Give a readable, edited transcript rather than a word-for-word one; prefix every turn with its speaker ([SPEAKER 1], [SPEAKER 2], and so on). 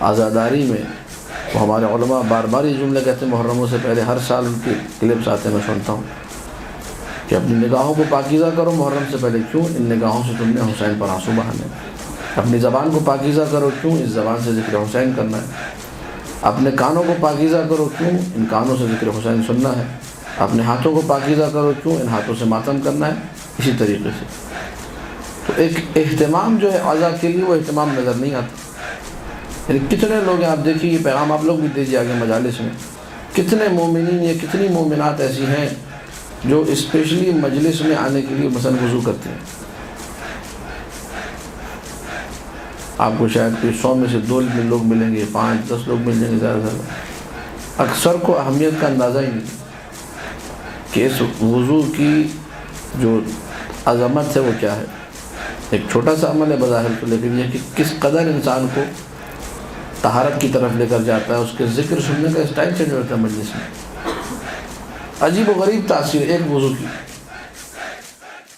[SPEAKER 1] عزاداری میں وہ ہمارے علماء بار بار یہ جملے کہتے ہیں، محرموں سے پہلے ہر سال ان کے کلپس آتے ہیں، میں سنتا ہوں کہ اپنی نگاہوں کو پاکیزہ کرو محرم سے پہلے، کیوں؟ ان نگاہوں سے تم نے حسین پر آنسو بہانے۔ اپنی زبان کو پاکیزہ کرو، کیوں؟ اس زبان سے ذکر حسین کرنا ہے۔ اپنے کانوں کو پاکیزہ کرو، کیوں؟ ان کانوں سے ذکر حسین سننا ہے۔ اپنے ہاتھوں کو پاکیزہ کرو، کیوں؟ ان ہاتھوں سے ماتم کرنا ہے۔ اسی طریقے سے تو ایک اہتمام جو ہے عزا کے لیے، وہ اہتمام نظر نہیں آتا۔ یعنی کتنے لوگ ہیں، آپ دیکھیے یہ پیغام آپ لوگ بھی دیجیے آگے مجالس میں، کتنے مومنین یا کتنی مومنات ایسی ہیں جو اسپیشلی مجلس میں آنے کے لیے مثلا وضو کرتے ہیں۔ آپ کو شاید کوئی 100 میں سے 2 لوگ ملیں گے، 5 10 لوگ مل جائیں گے زیادہ سے زیادہ۔ اکثر کو اہمیت کا اندازہ ہی نہیں کہ اس وضو کی جو عظمت ہے وہ کیا ہے۔ ایک چھوٹا سا عمل ہے بظاہر تو، لیکن یہ کہ کس قدر انسان کو طہارت کی طرف لے کر جاتا ہے، اس کے ذکر سننے کا اسٹائل چینج ہوتا ہے مجلس میں۔ عجیب و غریب تاثیر ایک وضو کی۔